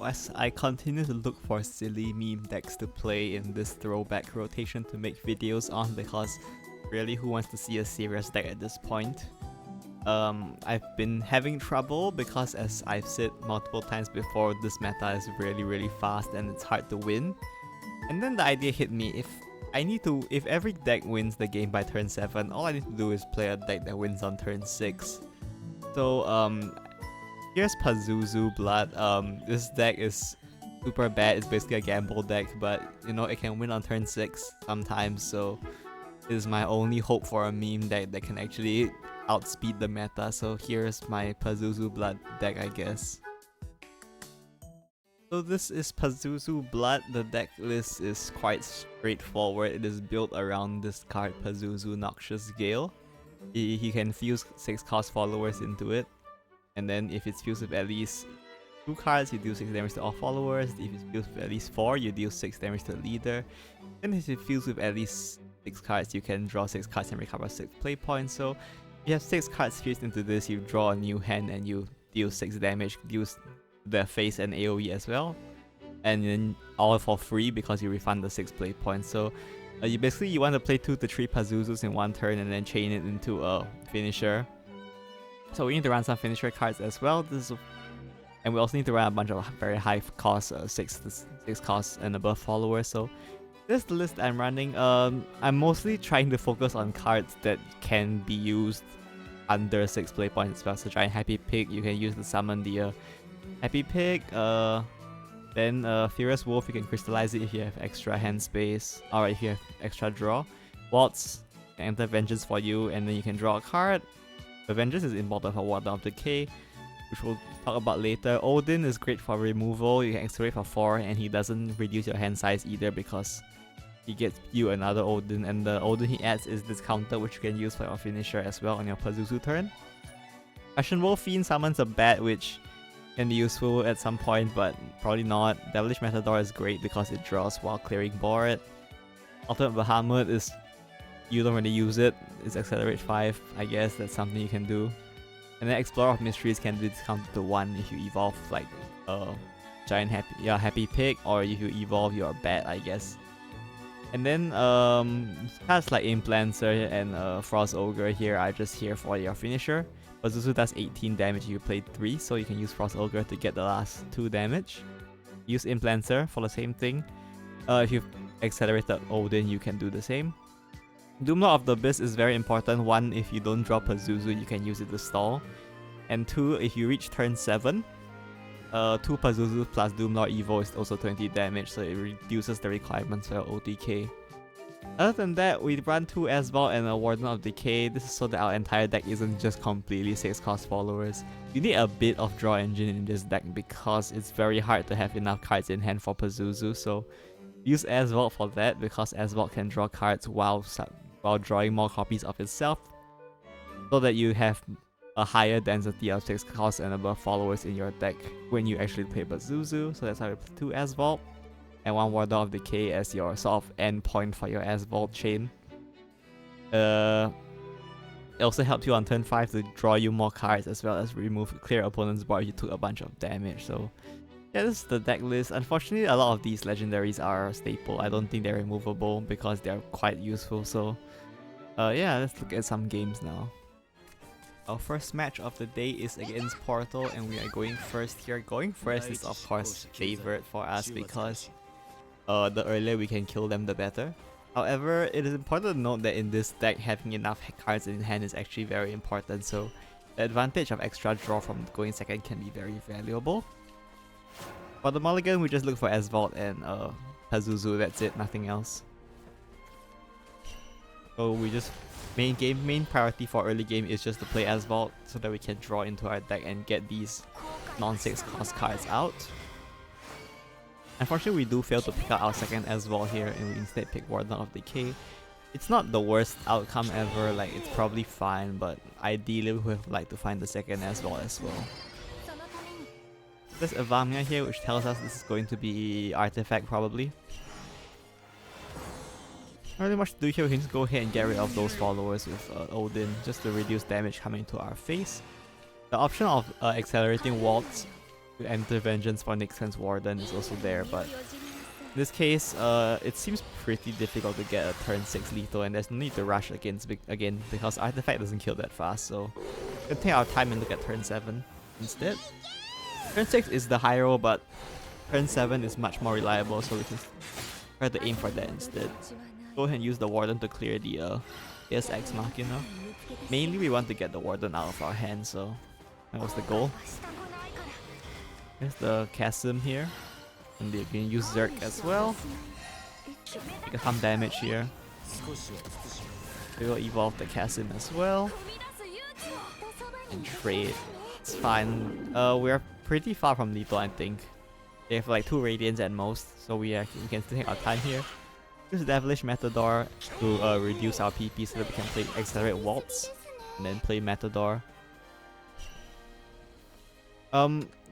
as I continue to look for silly meme decks to play in this throwback rotation to make videos on, because really who wants to see a serious deck at this point? I've been having trouble because, as I've said multiple times before, this meta is really fast and it's hard to win. And then the idea hit me, if every deck wins the game by turn 7, all I need to do is play a deck that wins on turn 6. So here's Pazuzu Blood. This deck is super bad. It's basically a gamble deck, but you know, it can win on turn 6 sometimes, so it is my only hope for a meme deck that can actually outspeed the meta. So here's my Pazuzu Blood deck, I guess. So this is Pazuzu Blood. The deck list is quite straightforward. It is built around this card, Pazuzu Noxious Gale. He can fuse 6 cost followers into it, and then if it's fused with at least 2 cards, you deal 6 damage to all followers. If it's fused with at least 4, you deal 6 damage to the leader. And if it's fused with at least 6 cards, you can draw 6 cards and recover 6 play points. So you have 6 cards fused into this, you draw a new hand and you deal 6 damage, use the face and AoE as well, and then all for free because you refund the 6 play points. So you want to play 2 to 3 Pazuzus in one turn and then chain it into a finisher. So we need to run some finisher cards as well. And we also need to run a bunch of very high cost 6 cost and above followers. So this is the list I'm running. I'm mostly trying to focus on cards that can be used under 6 play points as well. So Giant Happy Pig, you can use to summon the Happy Pig. Then Furious Wolf, you can crystallize it if you have extra hand space, or if you have extra draw. Waltz can enter Vengeance for you, and then you can draw a card. The Vengeance is important for Warden of Decay, which we'll talk about later. Odin is great for removal. You can accelerate for 4, and he doesn't reduce your hand size either because he gets you another Odin, and the Odin he adds is this counter, which you can use for your finisher as well on your Pazuzu turn. Questionable Fiend summons a bat, which can be useful at some point, but probably not. Devilish Matador is great because it draws while clearing board. Ultimate Bahamut is, you don't really use it. It's Accelerate 5, I guess that's something you can do. And then Explorer of Mysteries can be discounted to 1 if you evolve like Giant Happy Pig, or if you evolve your bat, I guess. And then cards like Implanter and Frost Ogre here are just here for your finisher. Pazuzu does 18 damage if you play 3, so you can use Frost Ogre to get the last 2 damage. Use Implanter for the same thing. If you've accelerated Odin, you can do the same. Doomlord of the Abyss is very important. 1, if you don't draw Pazuzu, you can use it to stall. And 2, if you reach turn 7, 2 Pazuzu plus Doomlord Evo is also 20 damage, so it reduces the requirements for your OTK. Other than that, we run 2 Asvault and a Warden of Decay. This is so that our entire deck isn't just completely 6 cost followers. You need a bit of draw engine in this deck because it's very hard to have enough cards in hand for Pazuzu, so use Asvault for that because Asvault can draw cards while drawing more copies of itself, so that you have a higher density of 6 cost and above followers in your deck when you actually play Pazuzu. So that's how we play 2 Asvault and 1 Warden of Decay as your sort of end point for your Asvault chain. It also helps you on turn 5 to draw you more cards as well as clear opponent's board if you took a bunch of damage. So yeah, this is the deck list. Unfortunately, a lot of these legendaries are staple. I don't think they're removable because they're quite useful. So yeah, let's look at some games now. Our first match of the day is against Portal, and we are going first here. Going first is of course favored for us because the earlier we can kill them, the better. However, it is important to note that in this deck, having enough cards in hand is actually very important, so the advantage of extra draw from going second can be very valuable. For the mulligan, we just look for Asvault and Pazuzu, that's it, nothing else. So we just, main priority for early game is just to play Asvault so that we can draw into our deck and get these non-6 cost cards out. Unfortunately, we do fail to pick out our second Asvault here, and we instead pick Warden of Decay. It's not the worst outcome ever, like it's probably fine, but ideally we would like to find the second Asvault as well. There's Avamia here, which tells us this is going to be Artifact probably. Not really much to do here, we can just go ahead and get rid of those followers with Odin, just to reduce damage coming to our face. The option of accelerating Waltz to enter Vengeance for next turn's Warden is also there, but in this case, it seems pretty difficult to get a turn 6 lethal, and there's no need to rush again because Artifact doesn't kill that fast, so we'll take our time and look at turn 7 instead. Turn 6 is the high roll, but turn 7 is much more reliable, so we can try to aim for that instead. Go ahead and use the Warden to clear the Deus Ex Machina. Mainly we want to get the Warden out of our hand, so that was the goal. There's the Chasm here, and they can use Zerk as well. Take some damage here. We will evolve the Chasm as well. And trade. It's fine. We're pretty far from lethal, I think. They have like 2 Radiants at most, so we can still take our time here. Use Devilish Matador to reduce our PP so that we can play Accelerate Waltz, and then play Matador.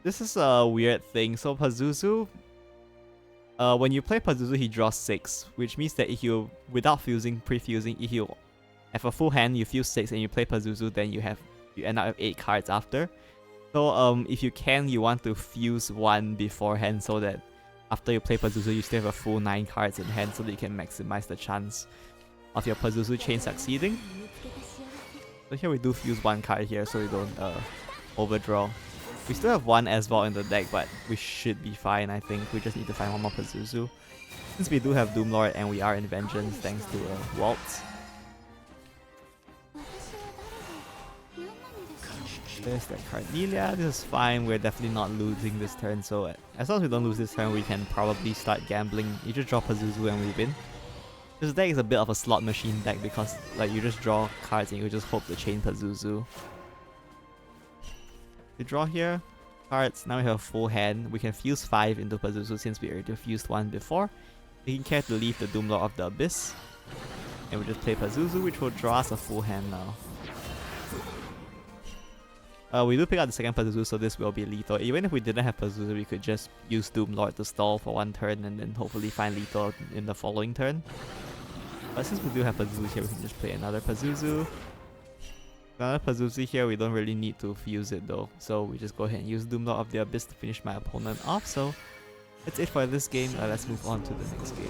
This is a weird thing. So Pazuzu, when you play Pazuzu, he draws 6, which means that if you, without pre-fusing, if you have a full hand, you fuse 6, and you play Pazuzu, then you end up with 8 cards after. So if you can, you want to fuse 1 beforehand so that after you play Pazuzu, you still have a full 9 cards in hand so that you can maximize the chance of your Pazuzu chain succeeding. So here we do fuse 1 card here so we don't overdraw. We still have 1 Asvault in the deck, but we should be fine, I think. We just need to find 1 more Pazuzu. Since we do have Doomlord and we are in Vengeance thanks to Waltz. There's that Cardelia. This is fine. We're definitely not losing this turn, so as long as we don't lose this turn, we can probably start gambling. You just draw Pazuzu and we win. This deck is a bit of a slot machine deck because like you just draw cards and you just hope to chain Pazuzu. We draw here, cards, now we have a full hand. We can fuse 5 into Pazuzu since we already fused 1 before. We can care to leave the Doomlord of the Abyss. And we just play Pazuzu, which will draw us a full hand now. We do pick up the second Pazuzu, so this will be lethal. Even if we didn't have Pazuzu, we could just use Doomlord to stall for 1 turn and then hopefully find lethal in the following turn. But since we do have Pazuzu here, we can just play another Pazuzu. Another Pazuzu here, we don't really need to fuse it though. So we just go ahead and use Doomlord of the Abyss to finish my opponent off. So that's it for this game. Let's move on to the next game.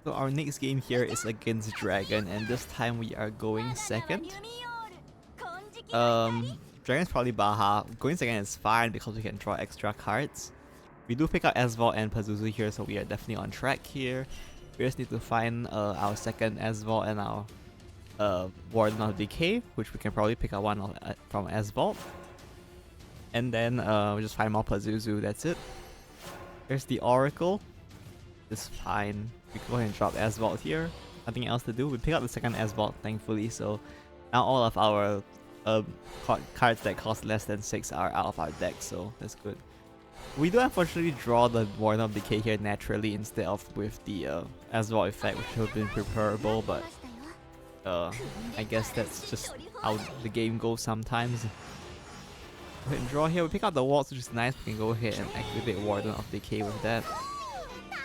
So our next game here is against Dragon, and this time we are going second. Dragon's probably Baha. Going second is fine because we can draw extra cards. We do pick up Asvault and Pazuzu here, so we are definitely on track here. We just need to find our second Asvault and our Warden of Decay, which we can probably pick up one from Asvault. And then we just find more Pazuzu, that's it. There's the Oracle. It's fine. We go ahead and drop Asvault here. Nothing else to do. We pick up the second Asvault, thankfully, so now all of our cards that cost less than 6 are out of our deck, so that's good. We do unfortunately draw the Warden of Decay here naturally instead of with the Asvault effect, which would have been preferable, but I guess that's just how the game goes sometimes. Go ahead and draw here. We pick out the Waltz, which is nice. We can go ahead and activate Warden of Decay with that.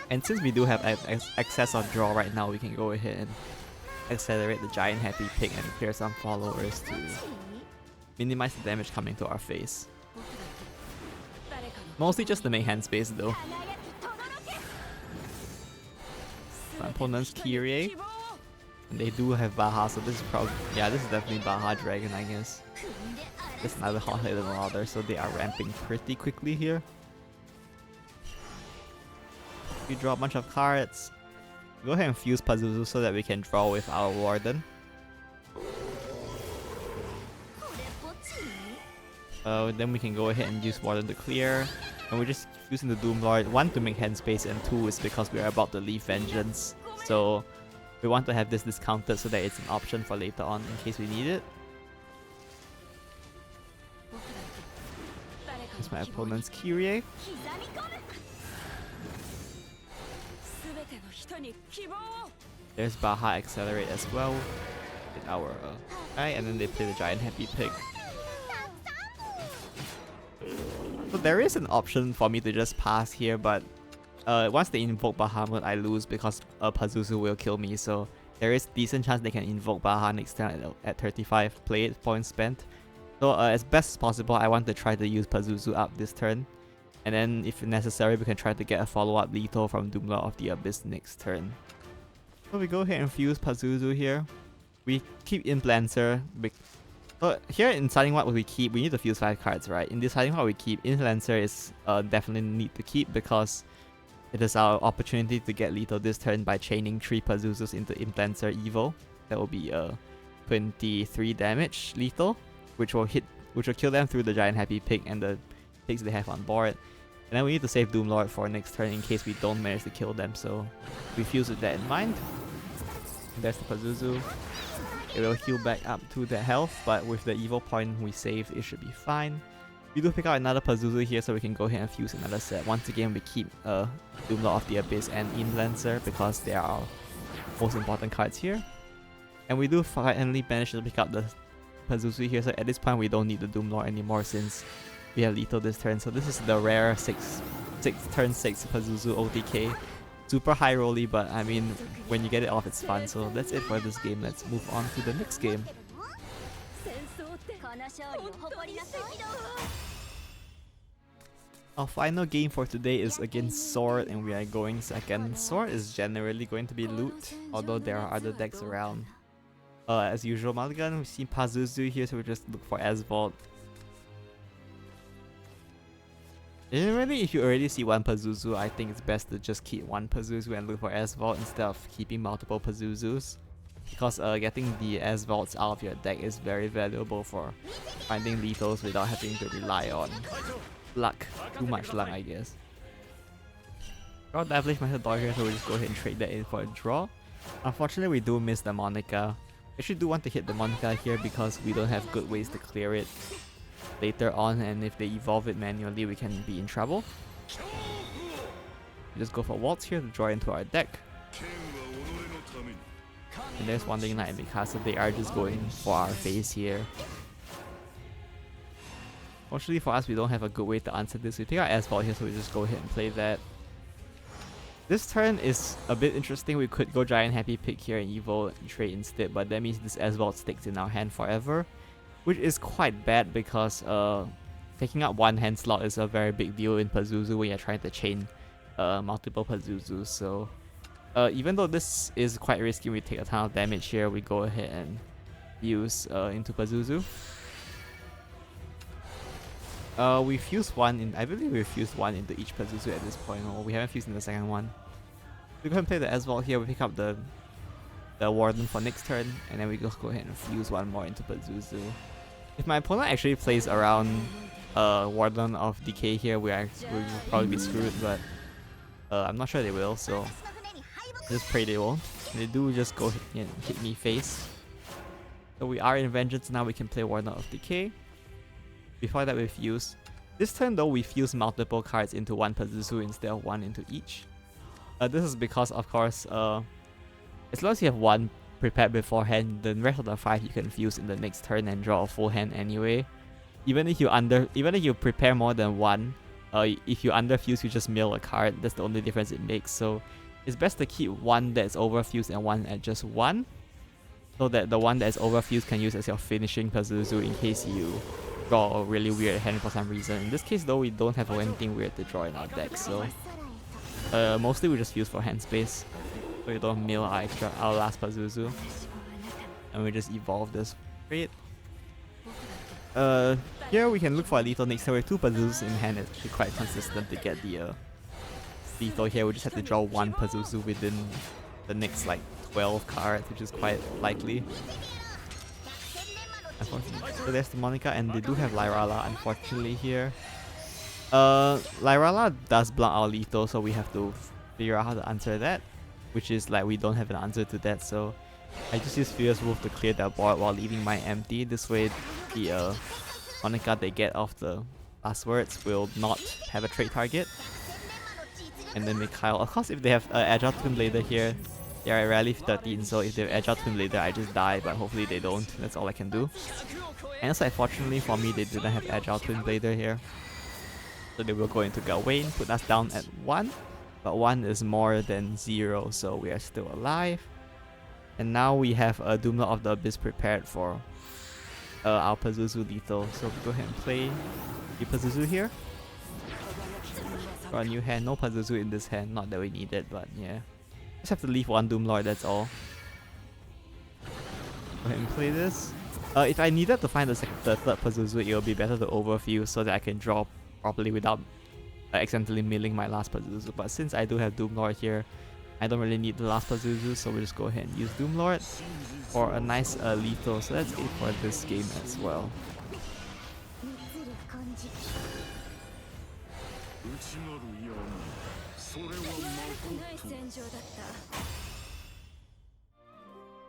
And since we do have access on draw right now, we can go ahead and accelerate the Giant Happy Pig and clear some followers to minimize the damage coming to our face. Mostly just to make hand space though. My opponent's Kyrie. And they do have Baha, so this is probably, yeah, this is definitely Baha Dragon, I guess. Just another hot-headed Marauder, so they are ramping pretty quickly here. We draw a bunch of cards. Go ahead and fuse Pazuzu so that we can draw with our Warden. Then we can go ahead and use Warden to clear. And we're just using the Doomlord, 1 to make hand space and 2 is because we are about to leave Vengeance. So we want to have this discounted so that it's an option for later on in case we need it. Here's my opponent's Kyrie. There's Baha Accelerate as well with our guy, and then they play the Giant Happy Pig. So there is an option for me to just pass here, but once they invoke Bahamut, I lose because Pazuzu will kill me. So there is decent chance they can invoke Baha next turn at 35 points spent. So as best as possible, I want to try to use Pazuzu up this turn. And then if necessary, we can try to get a follow-up lethal from Doomlord of the Abyss next turn. So we go ahead and fuse Pazuzu here. We keep Influencer. So here in deciding what we keep, we need to fuse 5 cards, right? In deciding what we keep, Influencer is definitely need to keep because it is our opportunity to get lethal this turn by chaining 3 Pazuzus into Influencer Evo. That will be 23 damage lethal, which will kill them through the Giant Happy Pig and the pigs they have on board. And then we need to save Doomlord for next turn in case we don't manage to kill them, so we fuse with that in mind. And there's the Pazuzu. It will heal back up to the health, but with the Evo point we saved, it should be fine. We do pick out another Pazuzu here so we can go ahead and fuse another set. Once again, we keep Doomlord of the Abyss and Influencer because they are our most important cards here. And we do finally manage to pick up the Pazuzu here, so at this point we don't need the Doomlord anymore since we have lethal this turn. So this is the rare turn 6 Pazuzu OTK. Super high rolly, but I mean, when you get it off, it's fun. So that's it for this game. Let's move on to the next game. Our final game for today is against Sword, and we are going second. Sword is generally going to be loot, although there are other decks around. As usual, Mulligan, we see Pazuzu here, so we just look for Asvault. Generally, if you already see one Pazuzu, I think it's best to just keep one Pazuzu and look for Asvault instead of keeping multiple Pazuzus. Because getting the Asvaults out of your deck is very valuable for finding lethals without having to rely on luck. Too much luck, I guess. Draw Devilish Matador here, so we just go ahead and trade that in for a draw. Unfortunately, we do miss the Monica. We actually do want to hit the Monica here because we don't have good ways to clear it later on, and if they evolve it manually, we can be in trouble. We just go for Waltz here to draw into our deck. And there's Wandering Knight and Mikasa. They are just going for our face here. Fortunately for us, we don't have a good way to answer this. We pick our Asvault here, so we just go ahead and play that. This turn is a bit interesting. We could go Giant Happy Pig here and Evo and trade instead, but that means this Asvault sticks in our hand forever, which is quite bad because taking up one hand slot is a very big deal in Pazuzu when you're trying to chain multiple Pazuzus. So even though this is quite risky, we take a ton of damage here, we go ahead and use into Pazuzu. We fused one in, I believe we fused one into each Pazuzu at this point, or we haven't fused in the second one. We go ahead and play the Asvault here, we pick up the Warden for next turn, and then we just go ahead and fuse one more into Pazuzu. If my opponent actually plays around Warden of Decay here, we'll probably be screwed, but I'm not sure they will, so just pray they won't. They do just go hit me face. So we are in Vengeance now, we can play Warden of Decay. Before that we fuse. This turn though, we fuse multiple cards into one Pazuzu instead of one into each. This is because, of course, as long as you have one prepared beforehand, the rest of the 5 you can fuse in the next turn and draw a full hand anyway. Even if you prepare more than one, if you underfuse, you just mill a card. That's the only difference it makes. So it's best to keep one that's overfused and one at just one, so that the one that's overfused can use as your finishing Pazuzu in case you draw a really weird hand for some reason. In this case though, we don't have anything weird to draw in our deck, so mostly we just fuse for hand space, so we don't mill our last Pazuzu, and we just evolve this trade. Here we can look for a lethal next turn. With 2 Pazuzus in hand, it's actually quite consistent to get the lethal here. We just have to draw one Pazuzu within the next like 12 cards, which is quite likely. So there's the Monica, and they do have Lyrala unfortunately here. Lyrala does block our lethal, so we have to figure out how to answer that, which is like we don't have an answer to that, so I just use Furious Wolf to clear that board while leaving mine empty. This way the Monica they get off the last words will not have a trade target. And then Mikhail, of course if they have Agile Twin Blader here, they are rarely 13, so if they have Agile Twin Blader I just die, but hopefully they don't. That's all I can do. And also unfortunately for me, they didn't have Agile Twin Blader here, so they will go into Gawain, put us down at 1. but 1 is more than 0, so we are still alive. And now we have a Doomlord of the Abyss prepared for our Pazuzu lethal. So we go ahead and play the Pazuzu here. Got a new hand, no Pazuzu in this hand, not that we need it, but yeah. Just have to leave 1 Doomlord, that's all. Go ahead and play this. If I needed to find the third Pazuzu, it would be better to overfill so that I can draw properly without accidentally milling my last Pazuzu. But since I do have Doomlord here, I don't really need the last Pazuzu, so we'll just go ahead and use Doomlord for a nice lethal. So that's it for this game as well.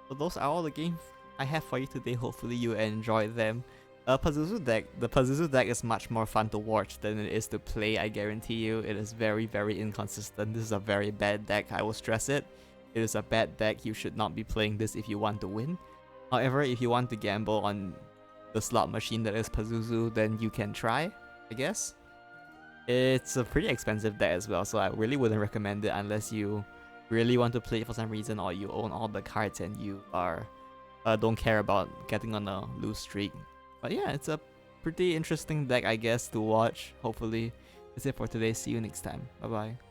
So those are all the games I have for you today. Hopefully you enjoyed them. The Pazuzu deck is much more fun to watch than it is to play, I guarantee you. It is very, very inconsistent. This is a very bad deck, I will stress it. It is a bad deck. You should not be playing this if you want to win. However, if you want to gamble on the slot machine that is Pazuzu, then you can try, I guess. It's a pretty expensive deck as well, so I really wouldn't recommend it unless you really want to play it for some reason, or you own all the cards and you are don't care about getting on a lose streak. But yeah, it's a pretty interesting deck, I guess, to watch. Hopefully. That's it for today. See you next time. Bye bye.